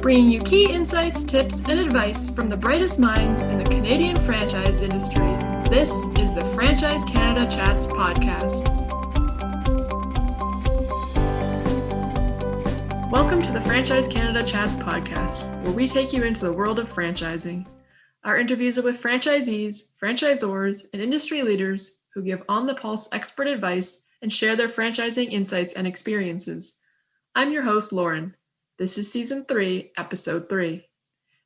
bringing you key insights, tips, and advice from the brightest minds in the Canadian franchise industry. This is the Franchise Canada Chats podcast. Welcome to the Franchise Canada Chats podcast, where we take you into the world of franchising. Our interviews are with franchisees, franchisors, and industry leaders who give on-the-pulse expert advice and share their franchising insights and experiences. I'm your host, Lauren. This is Season 3, Episode 3.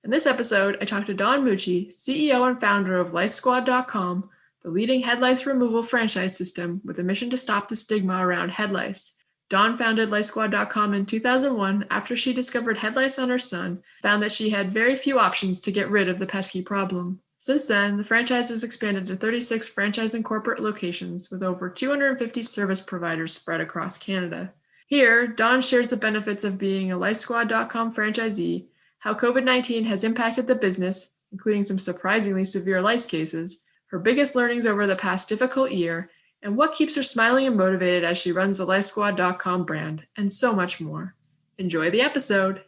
In this episode, I talked to Dawn Mucci, CEO and founder of LiceSquad.com, the leading head lice removal franchise system with a mission to stop the stigma around head lice. Dawn founded LiceSquad.com in 2001 after she discovered head lice on her son, found that she had very few options to get rid of the pesky problem. Since then, the franchise has expanded to 36 franchise and corporate locations with over 250 service providers spread across Canada. Here, Dawn shares the benefits of being a LiceSquad.com franchisee, how COVID-19 has impacted the business, including some surprisingly severe lice cases, her biggest learnings over the past difficult year, and what keeps her smiling and motivated as she runs the LiceSquad.com brand, and so much more. Enjoy the episode!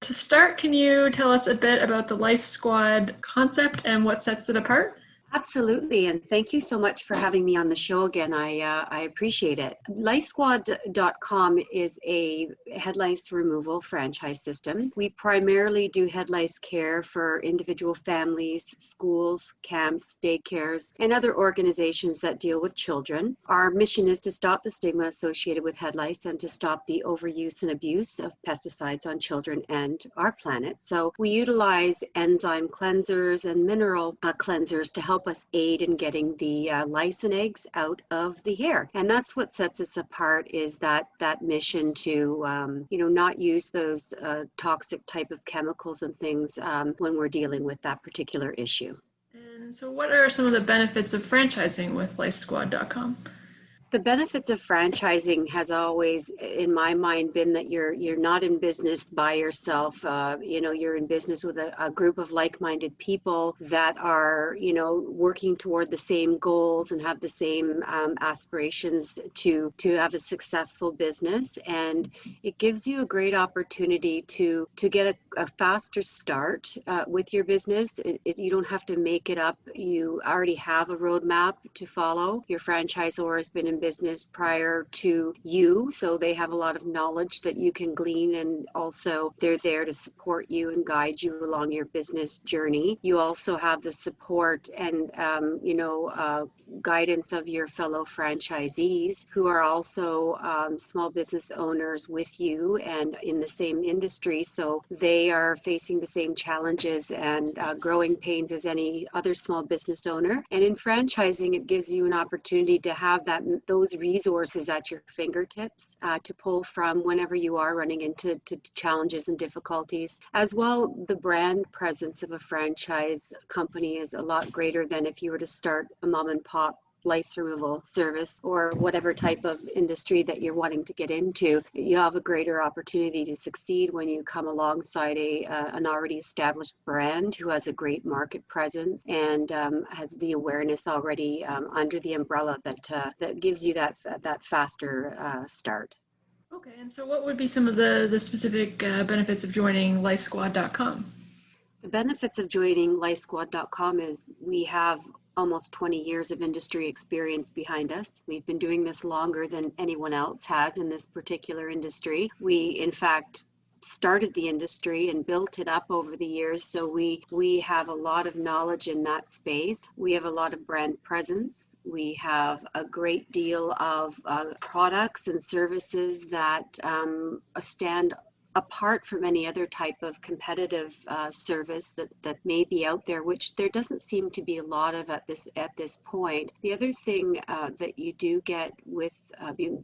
To start, can you tell us a bit about the Lice Squad concept and what sets it apart? Absolutely, and thank you so much for having me on the show again. I appreciate it. LiceSquad.com is a head lice removal franchise system. We primarily do head lice care for individual families, schools, camps, daycares, and other organizations that deal with children. Our mission is to stop the stigma associated with head lice and to stop the overuse and abuse of pesticides on children and our planet. So we utilize enzyme cleansers and mineral cleansers to help us aid in getting the lice and eggs out of the hair. And that's what sets us apart, is that mission to not use those toxic type of chemicals and things when we're dealing with that particular issue. And so what are some of the benefits of franchising with LiceSquad.com? The benefits of franchising has always, in my mind, been that you're not in business by yourself. You're in business with a group of like-minded people that are, working toward the same goals and have the same aspirations to have a successful business. And it gives you a great opportunity to get a faster start with your business. You don't have to make it up. You already have a roadmap to follow. Your franchisor has been in business prior to you, so they have a lot of knowledge that you can glean, and also they're there to support you and guide you along your business journey. You also have the support and guidance of your fellow franchisees who are also small business owners with you and in the same industry, so they are facing the same challenges and growing pains as any other small business owner. And in franchising, it gives you an opportunity to have those resources at your fingertips to pull from whenever you are running into challenges and difficulties. As well, the brand presence of a franchise company is a lot greater than if you were to start a mom and pop lice removal service or whatever type of industry that you're wanting to get into. You have a greater opportunity to succeed when you come alongside an already established brand who has a great market presence and has the awareness already under the umbrella that gives you that faster start. Okay, and so what would be some of the specific benefits of joining LiceSquad.com? The benefits of joining LiceSquad.com is we have almost 20 years of industry experience behind us. We've been doing this longer than anyone else has in this particular industry. We, in fact, started the industry and built it up over the years, so we have a lot of knowledge in that space. We have a lot of brand presence. We have a great deal of products and services that stand apart from any other type of competitive service that may be out there, which there doesn't seem to be a lot of at this point. The other thing that you do get with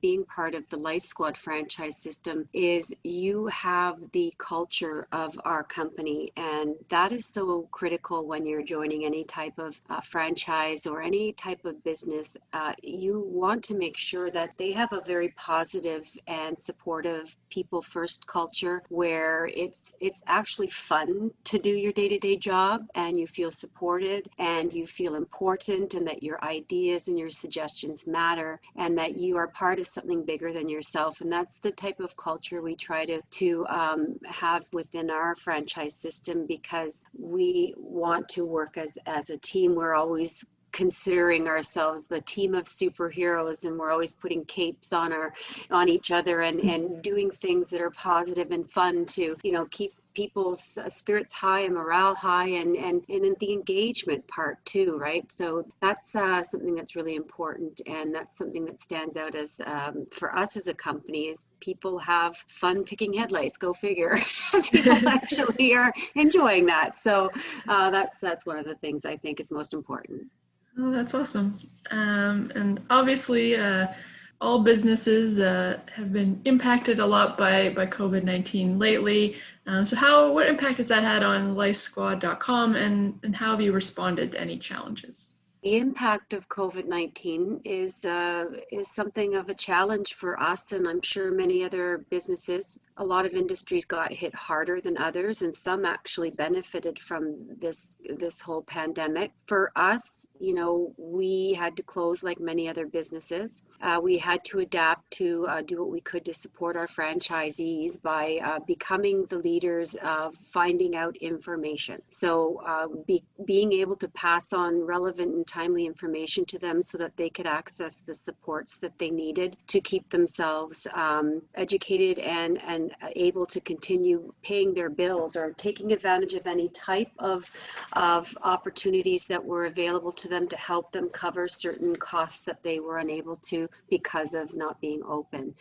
being part of the Lice Squad franchise system is you have the culture of our company, and that is so critical when you're joining any type of franchise or any type of business. You want to make sure that they have a very positive and supportive people first culture culture where it's actually fun to do your day-to-day job, and you feel supported and you feel important, and that your ideas and your suggestions matter, and that you are part of something bigger than yourself. And that's the type of culture we try to have within our franchise system, because we want to work as a team. We're always considering ourselves the team of superheroes, and we're always putting capes on each other, and doing things that are positive and fun to keep people's spirits high and morale high, and in the engagement part too, right? So that's something that's really important, and that's something that stands out as for us as a company, is people have fun picking headlights. Go figure. People actually are enjoying that. So that's one of the things I think is most important. Oh, that's awesome. And obviously, all businesses have been impacted a lot by COVID-19 lately. So what impact has that had on licesquad.com, and how have you responded to any challenges? The impact of COVID-19 is something of a challenge for us, and I'm sure many other businesses. A lot of industries got hit harder than others, and some actually benefited from this whole pandemic. For us, we had to close like many other businesses. We had to adapt to do what we could to support our franchisees by becoming the leaders of finding out information. So being able to pass on relevant and timely information to them so that they could access the supports that they needed to keep themselves educated and able to continue paying their bills, or taking advantage of any type of opportunities that were available to them to help them cover certain costs that they were unable to because of not being open.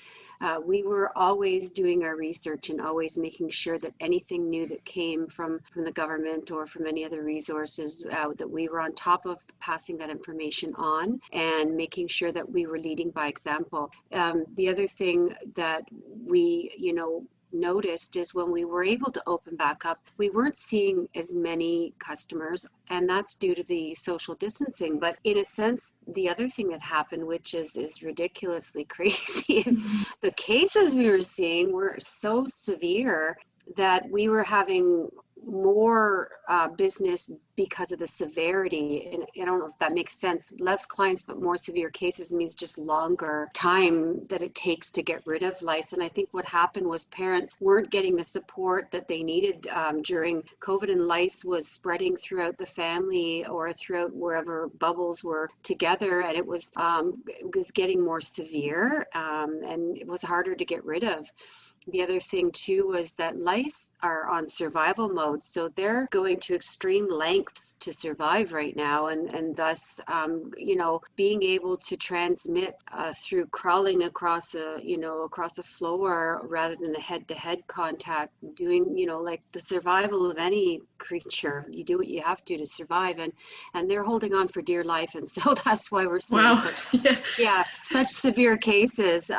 We were always doing our research and always making sure that anything new that came from the government or from any other resources, that we were on top of passing that information on and making sure that we were leading by example. The other thing that we, noticed is when we were able to open back up, we weren't seeing as many customers, and that's due to the social distancing. But in a sense, the other thing that happened, which is ridiculously crazy, is the cases we were seeing were so severe that we were having more business because of the severity. And I don't know if that makes sense. Less clients, but more severe cases means just longer time that it takes to get rid of lice. And I think what happened was parents weren't getting the support that they needed during COVID, and lice was spreading throughout the family or throughout wherever bubbles were together. And it was getting more severe, and it was harder to get rid of. The other thing too was that lice are on survival mode, so they're going to extreme lengths to survive right now, and thus, being able to transmit through crawling across a floor rather than a head-to-head contact, doing like the survival of any creature. You do what you have to survive, and they're holding on for dear life, and so that's why we're seeing such severe cases.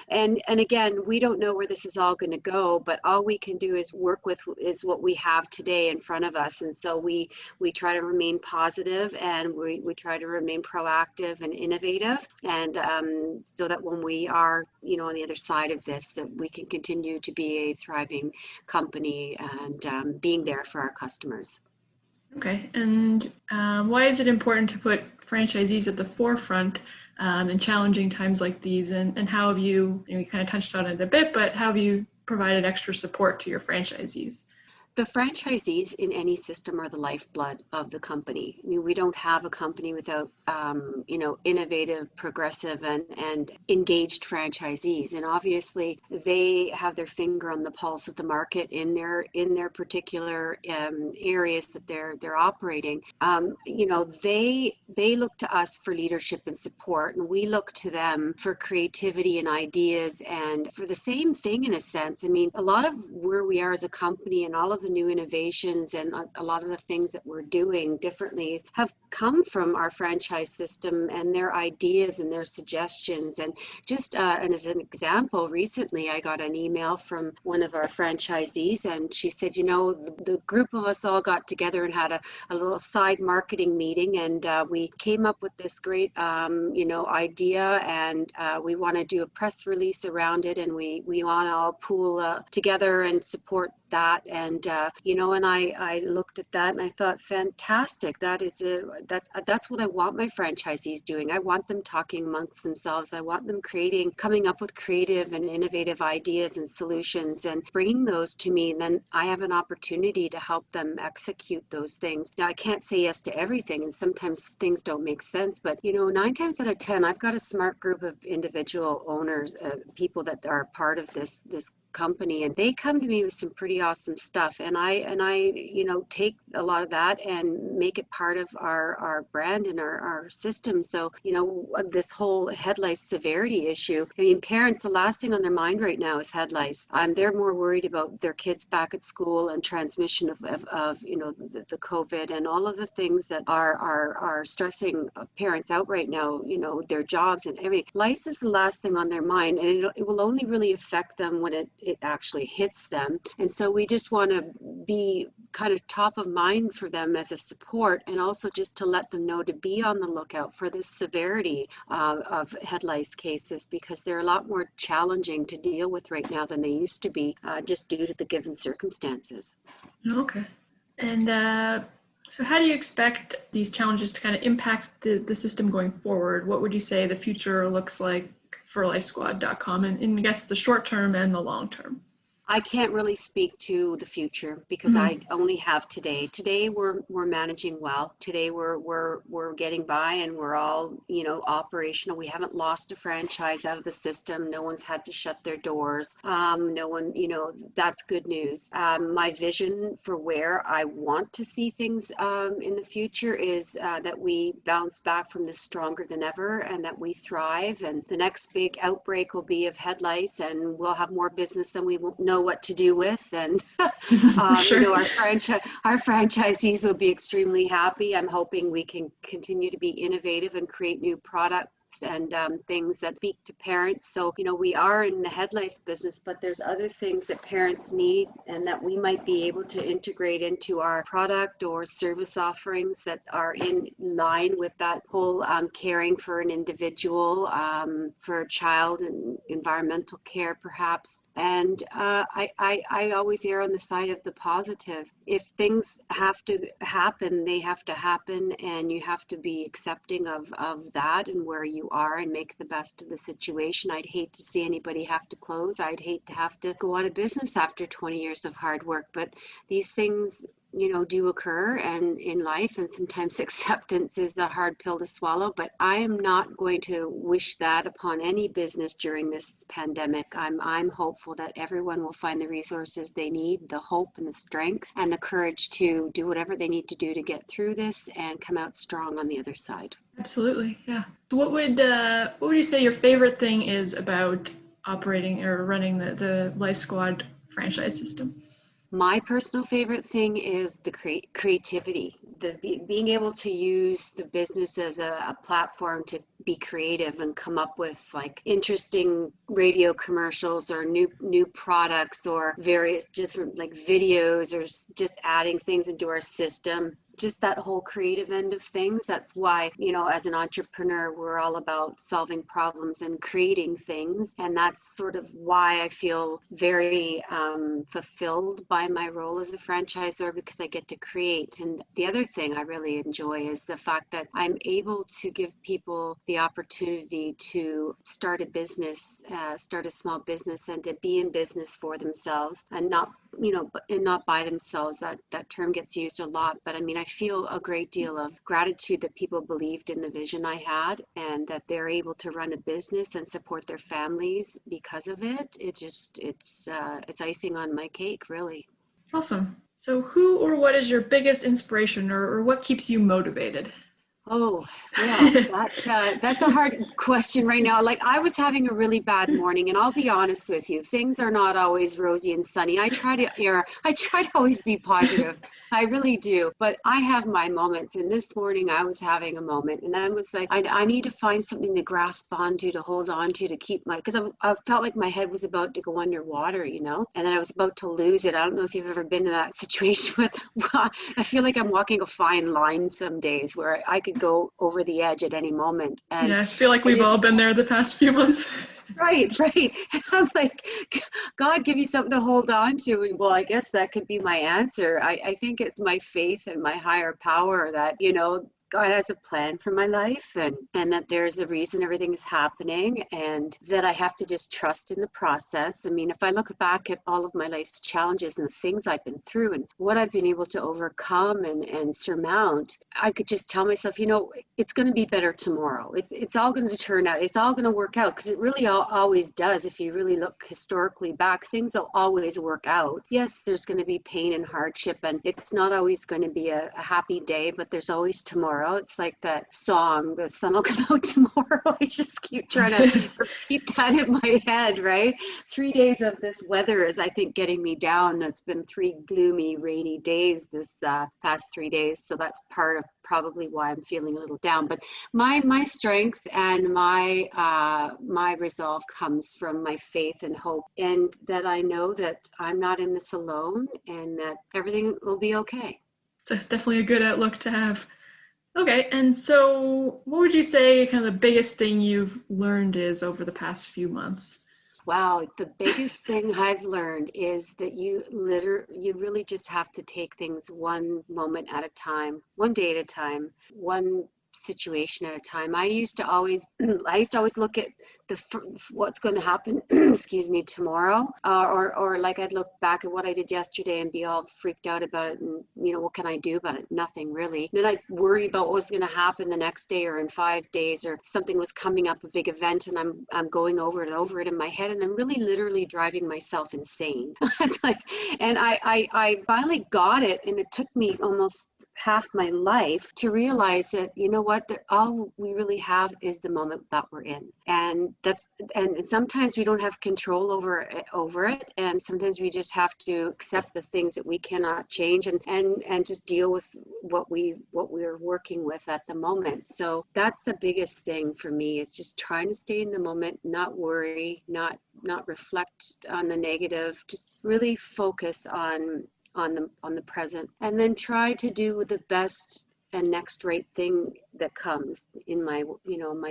And again, we don't know where this is all going to go, but all we can do is work with is what we have today in front of us. And so we try to remain positive, and we try to remain proactive and innovative, and so that when we are on the other side of this, that we can continue to be a thriving company and being there for our customers. Okay, and why is it important to put franchisees at the forefront in challenging times like these, and how have you kind of touched on it a bit, but how have you provided extra support to your franchisees? The franchisees in any system are the lifeblood of the company. I mean, we don't have a company without, innovative, progressive, and engaged franchisees. And obviously, they have their finger on the pulse of the market in their particular areas that they're operating. They look to us for leadership and support, and we look to them for creativity and ideas, and for the same thing in a sense. I mean, a lot of where we are as a company and all of the new innovations and a lot of the things that we're doing differently have come from our franchise system and their ideas and their suggestions. And just and as an example, recently I got an email from one of our franchisees, and she said, the group of us all got together and had a little side marketing meeting, and we came up with this great idea, and we want to do a press release around it, and we want to all pool together and support that. And and I looked at that and I thought, fantastic. That's what I want my franchisees doing. I want them talking amongst themselves. I want them coming up with creative and innovative ideas and solutions and bringing those to me. And then I have an opportunity to help them execute those things. Now, I can't say yes to everything, and sometimes things don't make sense, but 9 times out of 10, I've got a smart group of individual owners, people that are part of this company, and they come to me with some pretty awesome stuff, and I take a lot of that and make it part of our brand and our system. So this whole head lice severity issue, parents, the last thing on their mind right now is head lice. They're more worried about their kids back at school and transmission of the COVID and all of the things that are stressing parents out right now, their jobs and everything. Lice is the last thing on their mind, and it will only really affect them when it actually hits them. And so we just want to be kind of top of mind for them as a support, and also just to let them know to be on the lookout for the severity of head lice cases, because they're a lot more challenging to deal with right now than they used to be, just due to the given circumstances. Okay. And so how do you expect these challenges to kind of impact the system going forward? What would you say the future looks like for licesquad.com, and I guess the short term and the long term? I can't really speak to the future because I only have today. Today we're managing well. Today we're getting by, and we're all operational. We haven't lost a franchise out of the system. No one's had to shut their doors. No one, that's good news. My vision for where I want to see things in the future is that we bounce back from this stronger than ever, and that we thrive. And the next big outbreak will be of head lice, and we'll have more business than we won't know what to do with, and Sure. our franchisees will be extremely happy. I'm hoping we can continue to be innovative and create new products and things that speak to parents. So we are in the head lice business, but there's other things that parents need and that we might be able to integrate into our product or service offerings that are in line with that whole caring for an individual, for a child, and environmental care perhaps. And I always err on the side of the positive. If things have to happen, they have to happen, and you have to be accepting of that and where you are, and make the best of the situation. I'd hate to see anybody have to close. I'd hate to have to go out of business after 20 years of hard work, but these things do occur and in life, and sometimes acceptance is the hard pill to swallow. But I am not going to wish that upon any business during this pandemic. I'm hopeful that everyone will find the resources they need, the hope and the strength and the courage to do whatever they need to do to get through this and come out strong on the other side. Absolutely, yeah. So what would you say your favorite thing is about operating or running the Lice Squad franchise system? My personal favorite thing is the creativity, being able to use the business as a platform to be creative and come up with like interesting radio commercials or new products or various different like videos, or just adding things into our system. Just that whole creative end of things. That's why, as an entrepreneur, we're all about solving problems and creating things. And that's sort of why I feel very fulfilled by my role as a franchisor, because I get to create. And the other thing I really enjoy is the fact that I'm able to give people the opportunity to start a business, start a small business, and to be in business for themselves and not by themselves. That term gets used a lot, but I feel a great deal of gratitude that people believed in the vision I had, and that they're able to run a business and support their families because of it. It's icing on my cake, really. Awesome. So who or what is your biggest inspiration, or what keeps you motivated? Oh, well, that's a hard question right now. Like I was having a really bad morning, and I'll be honest with you, things are not always rosy and sunny. I try to always be positive. I really do. But I have my moments, and this morning I was having a moment, and I was like, I need to find something to grasp onto, to hold on to keep because I felt like my head was about to go underwater, and then I was about to lose it. I don't know if you've ever been in that situation, but I feel like I'm walking a fine line some days where I could go over the edge at any moment. And Yeah, I feel like I we've just, all been there the past few months. right. And I'm like, God, give me something to hold on to. And well, I guess that could be my answer. I think it's my faith and my higher power that, God has a plan for my life, and that there's a reason everything is happening, and that I have to just trust in the process. I mean, if I look back at all of my life's challenges and the things I've been through and what I've been able to overcome and surmount, I could just tell myself, it's going to be better tomorrow. It's all going to turn out. It's all going to work out, because it really always does. If you really look historically back, things will always work out. Yes, there's going to be pain and hardship, and it's not always going to be a happy day, but there's always tomorrow. It's like that song, the sun will come out tomorrow. I just keep trying to repeat that in my head, right? 3 days of this weather is, I think, getting me down. It's been 3 gloomy, rainy days this past 3 days. So that's part of probably why I'm feeling a little down. But my strength and my resolve comes from my faith and hope, and that I know that I'm not in this alone, and that everything will be okay. So definitely a good outlook to have. Okay, and so what would you say kind of the biggest thing you've learned is over the past few months? Wow, the biggest thing I've learned is that you really just have to take things one moment at a time, one day at a time, one situation at a time. I used to always look at what's going to happen, excuse me, tomorrow, or like I'd look back at what I did yesterday and be all freaked out about it, and what can I do about it? Nothing really. Then I'd worry about what was going to happen the next day or in 5 days, or something was coming up, a big event, and I'm going over it in my head, and I'm really literally driving myself insane. Like, and I finally got it, and it took me almost half my life to realize that, what, all we really have is the moment that we're in, and sometimes we don't have control over it, and sometimes we just have to accept the things that we cannot change, and just deal with what we're working with at the moment. So that's the biggest thing for me, is just trying to stay in the moment, not worry, not reflect on the negative, just really focus on the present, and then try to do the best and next right thing that comes in my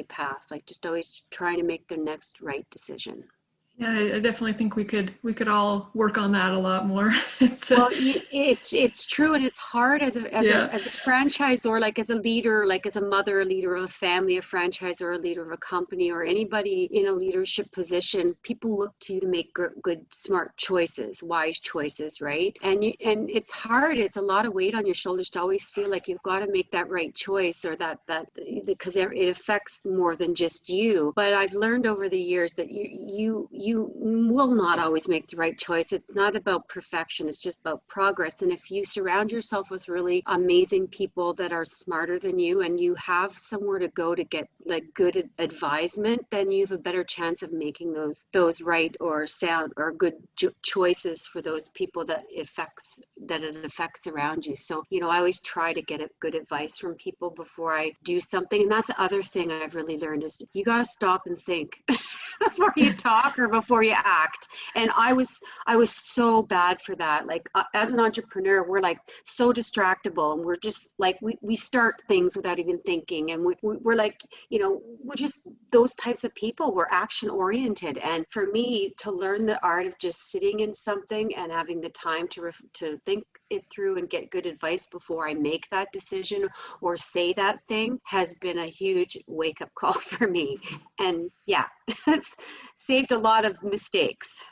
path. Like, just always trying to make the next right decision. Yeah, I definitely think we could all work on that a lot more. Well, it's true, and it's hard as a Yeah. franchisor, like as a leader, like as a mother, a leader of a family, a franchisor, a leader of a company, or anybody in a leadership position. People look to you to make good, smart choices, wise choices, right? And it's hard. It's a lot of weight on your shoulders to always feel like you've got to make that right choice, or that because it affects more than just you. But I've learned over the years that you will not always make the right choice. It's not about perfection. It's just about progress. And if you surround yourself with really amazing people that are smarter than you, and you have somewhere to go to get like good advisement, then you have a better chance of making those right or sound or good choices for those people that it affects around you. So, I always try to get good advice from people before I do something. And that's the other thing I've really learned, is you got to stop and think before you talk or before you act. And I was so bad for that. Like, as an entrepreneur, we're like so distractible, and we're just like, we start things without even thinking. And we're like, we're just those types of people. We're action oriented. And for me to learn the art of just sitting in something and having the time to think it through and get good advice before I make that decision or say that thing has been a huge wake up call for me. And yeah, it's saved a lot of mistakes.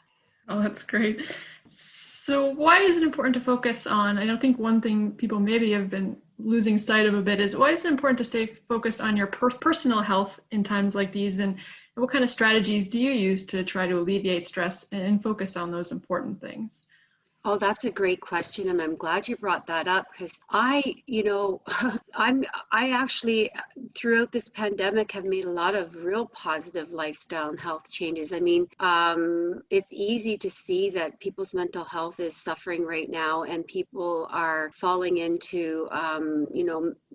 Oh, that's great. So why is it important to focus on, I don't think one thing people maybe have been losing sight of a bit is, why is it important to stay focused on your personal health in times like these? And what kind of strategies do you use to try to alleviate stress and focus on those important things? Oh, that's a great question, and I'm glad you brought that up because I actually throughout this pandemic have made a lot of real positive lifestyle and health changes. I mean, it's easy to see that people's mental health is suffering right now, and people are falling into,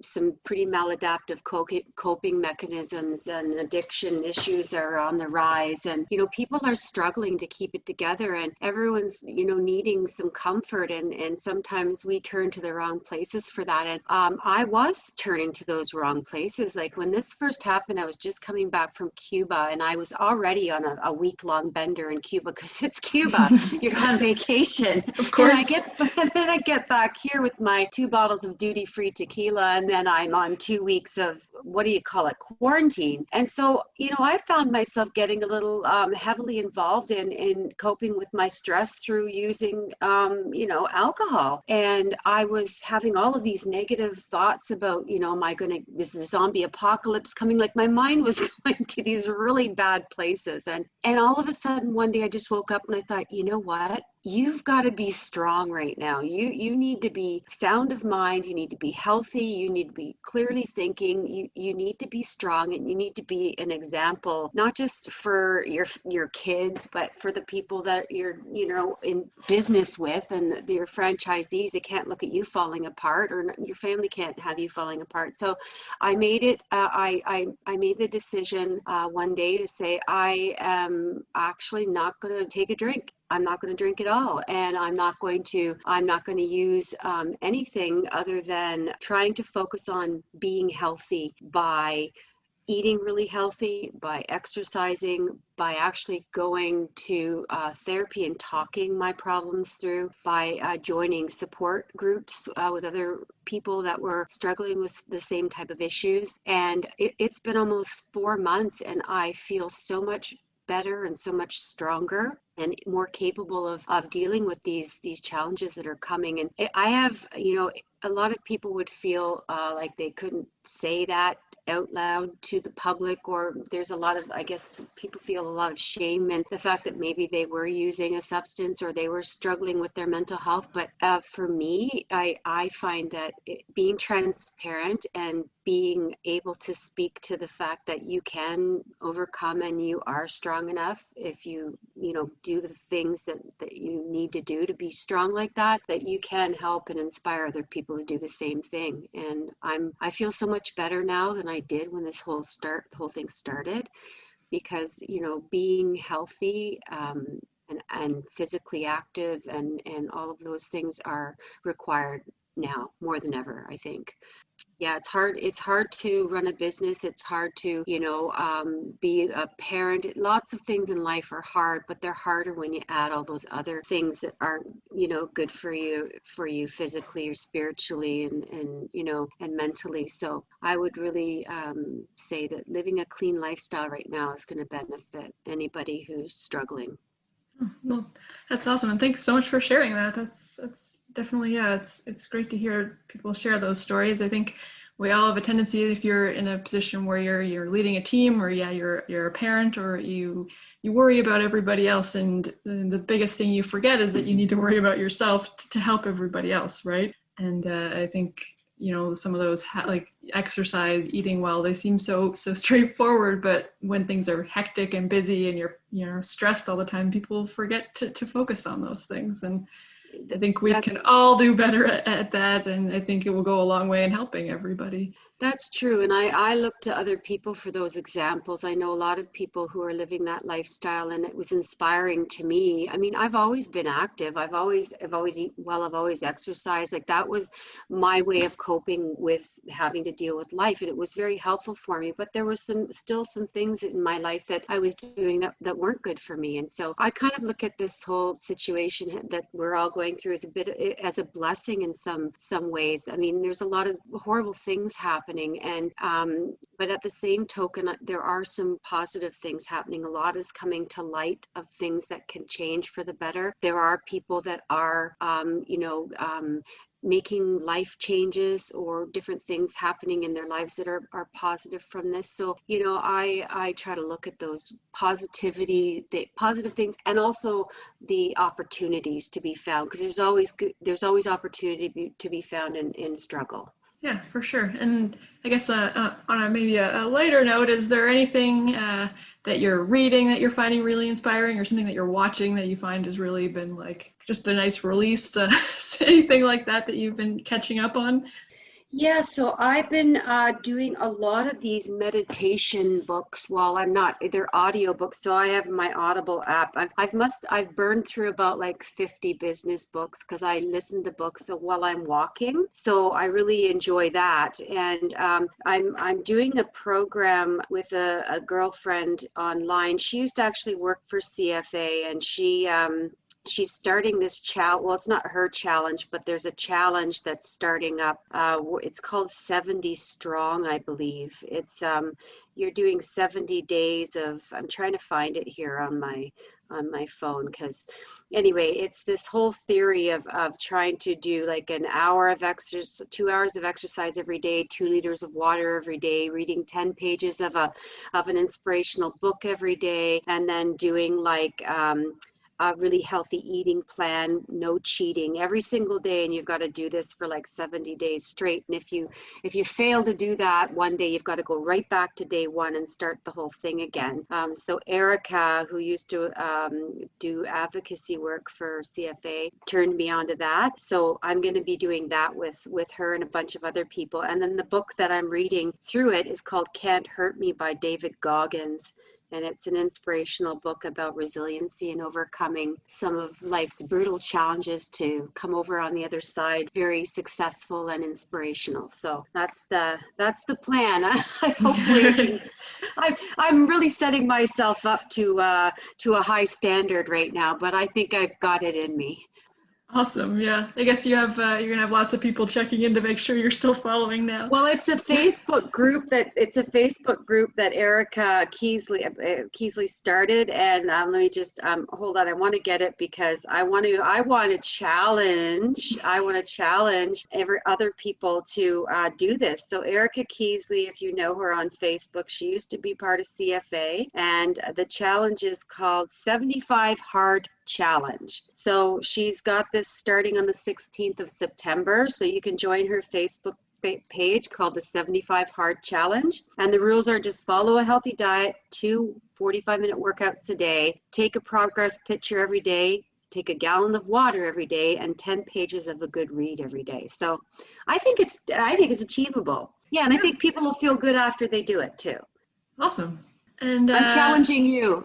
some pretty maladaptive coping mechanisms, and addiction issues are on the rise, and people are struggling to keep it together, and everyone's needing some comfort, and sometimes we turn to the wrong places for that. And I was turning to those wrong places. Like when this first happened, I was just coming back from Cuba, and I was already on a week-long bender in Cuba because it's Cuba. You're on vacation. Of course. And then I get back here with my 2 bottles of duty-free tequila, and then I'm on 2 weeks of, what do you call it, quarantine. And so, I found myself getting a little heavily involved in coping with my stress through using alcohol. And I was having all of these negative thoughts about, is the zombie apocalypse coming? Like my mind was going to these really bad places. And all of a sudden one day I just woke up and I thought, you know what? You've got to be strong right now. You need to be sound of mind. You need to be healthy. You need to be clearly thinking. You need to be strong, and you need to be an example, not just for your kids, but for the people that you're, in business with, and your franchisees. They can't look at you falling apart, or your family can't have you falling apart. So I made it, I made the decision one day to say, I am actually not going to take a drink. I'm not going to drink at all, and I'm not going to use anything other than trying to focus on being healthy by eating really healthy, by exercising, by actually going to therapy and talking my problems through, by joining support groups with other people that were struggling with the same type of issues. And it's been almost 4 months, and I feel so much better and so much stronger and more capable of dealing with these challenges that are coming. And I have, a lot of people would feel like they couldn't say that out loud to the public, or there's a lot of, I guess people feel a lot of shame in the fact that maybe they were using a substance or they were struggling with their mental health. But for me, I find that being transparent and being able to speak to the fact that you can overcome and you are strong enough if you do the things that you need to do to be strong like that you can help and inspire other people to do the same thing. And I feel so much better now than I did when this whole thing started, because being healthy and physically active and all of those things are required now more than ever, I think. Yeah, it's hard to run a business. It's hard to be a parent. Lots of things in life are hard, but they're harder when you add all those other things that aren't good for you physically or spiritually and mentally. So I would really say that living a clean lifestyle right now is going to benefit anybody who's struggling. Well, that's awesome, and thanks so much for sharing that. That's definitely, it's great to hear people share those stories. I think we all have a tendency, if you're in a position where you're leading a team, or you're a parent, or you worry about everybody else, and the biggest thing you forget is that you need to worry about yourself to help everybody else, right? And I think some of those like exercise, eating well, they seem so straightforward, but when things are hectic and busy and you're stressed all the time, people forget to focus on those things. And I think we can all do better at that, and I think it will go a long way in helping everybody. That's true, and I look to other people for those examples. I know a lot of people who are living that lifestyle, and it was inspiring to me. I mean, I've always been active. I've always eaten well. I've always exercised. Like that was my way of coping with having to deal with life, and it was very helpful for me. But there was still some things in my life that I was doing that weren't good for me, and so I kind of look at this whole situation that we're all going through as a blessing in some ways. I mean, there's a lot of horrible things happening happening. And but at the same token, there are some positive things happening. A lot is coming to light of things that can change for the better. There are people that are making life changes or different things happening in their lives that are positive from this. So, I try to look at those positive things, and also the opportunities to be found, because there's always opportunity to be found in struggle. Yeah, for sure. And I guess on maybe a lighter note, is there anything that you're reading that you're finding really inspiring, or something that you're watching that you find has really been like just a nice release? Anything like that you've been catching up on? Yeah, so I've been doing a lot of these meditation books while they're audio books. So I have my Audible app. I've burned through about like 50 business books because I listen to books while I'm walking. So I really enjoy that. And I'm doing a program with a girlfriend online. She used to actually work for CFA, and she's starting this well, it's not her challenge, but there's a challenge that's starting up. It's called 70 Strong, I believe. It's you're doing 70 days of, I'm trying to find it here on my phone, because anyway, it's this whole theory of trying to do like an hour of exercise, 2 hours of exercise every day, 2 liters of water every day, reading 10 pages of an inspirational book every day, and then doing like a really healthy eating plan, no cheating every single day. And you've got to do this for like 70 days straight. And if you fail to do that one day, you've got to go right back to day one and start the whole thing again. So Erica, who used to do advocacy work for CFA, turned me on to that. So I'm going to be doing that with her and a bunch of other people. And then the book that I'm reading through it is called Can't Hurt Me by David Goggins. And it's an inspirational book about resiliency and overcoming some of life's brutal challenges to come over on the other side very successful and inspirational. So that's the plan. Hopefully I'm really setting myself up to a high standard right now, but I think I've got it in me. Awesome. Yeah. I guess you're going to have lots of people checking in to make sure you're still following now. Well, it's a Facebook group that Erica Keesley started. And let me just hold on. I want to get it because I want to challenge every other people to do this. So Erica Keesley, if you know her on Facebook, she used to be part of CFA, and the challenge is called 75 Hard Challenge. So she's got this starting on the 16th of September. So you can join her Facebook page called the 75 Hard Challenge. And the rules are just follow a healthy diet, 2 45-minute workouts a day, take a progress picture every day, take a gallon of water every day, and 10 pages of a good read every day. So I think it's achievable. Yeah, and I think people will feel good after they do it too. Awesome. And I'm challenging you.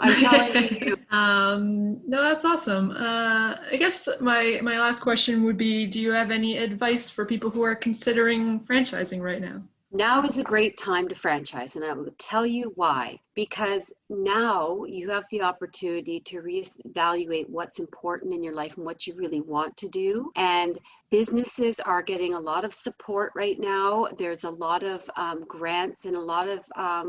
No, that's awesome. I guess my last question would be, do you have any advice for people who are considering franchising right now? Now is a great time to franchise, and I will tell you why. Because now you have the opportunity to reevaluate what's important in your life and what you really want to do. And businesses are getting a lot of support right now. There's a lot of grants and a lot of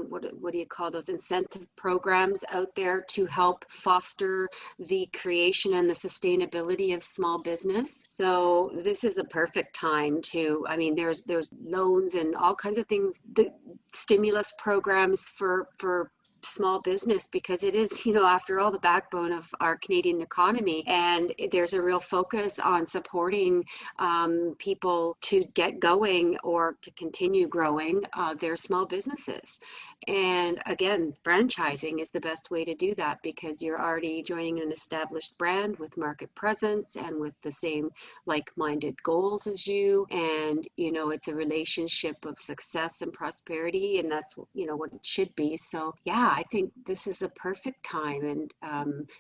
what do you call those, incentive programs out there to help foster the creation and the sustainability of small business. So this is a perfect time to, there's loans and all kinds of things, the stimulus programs for small business, because it is, after all, the backbone of our Canadian economy. And there's a real focus on supporting people to get going or to continue growing their small businesses. And again, franchising is the best way to do that, because you're already joining an established brand with market presence and with the same like-minded goals as you. And, it's a relationship of success and prosperity, and that's, what it should be. So yeah, I think this is a perfect time, and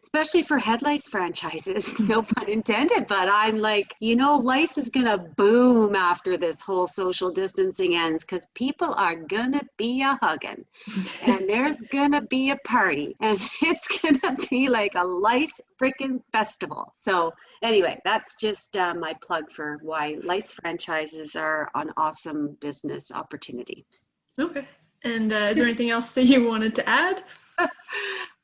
especially for head lice franchises, no pun intended, but I'm like, lice is gonna boom after this whole social distancing ends, because people are gonna be a hugging. and there's gonna be a party, and it's gonna be like a lice freaking festival. So anyway, that's just my plug for why lice franchises are an awesome business opportunity. Okay. And is there anything else that you wanted to add?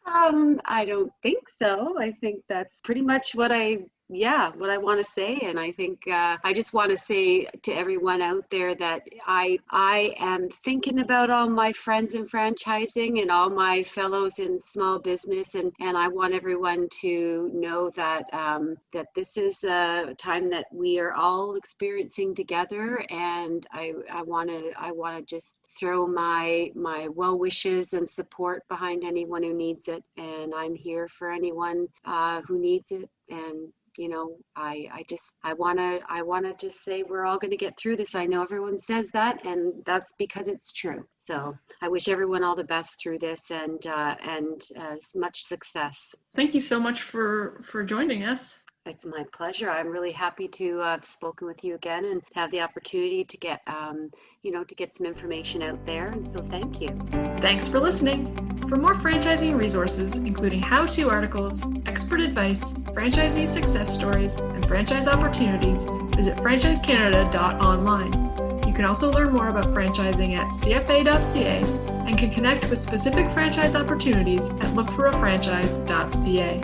I don't think so. I think that's pretty much what I want to say. And I think I just want to say to everyone out there that I am thinking about all my friends in franchising and all my fellows in small business. And I want everyone to know that that this is a time that we are all experiencing together. And I want to just throw my well wishes and support behind anyone who needs it. And I'm here for anyone who needs it. And you know, I want to just say we're all going to get through this. I know everyone says that, and that's because it's true. So I wish everyone all the best through this, and much success. Thank you so much for joining us. It's my pleasure. I'm really happy to have spoken with you again and have the opportunity to get, to get some information out there. And so thank you. Thanks for listening. For more franchising resources, including how-to articles, expert advice, franchisee success stories, and franchise opportunities, visit franchisecanada.online. You can also learn more about franchising at cfa.ca and can connect with specific franchise opportunities at lookforafranchise.ca.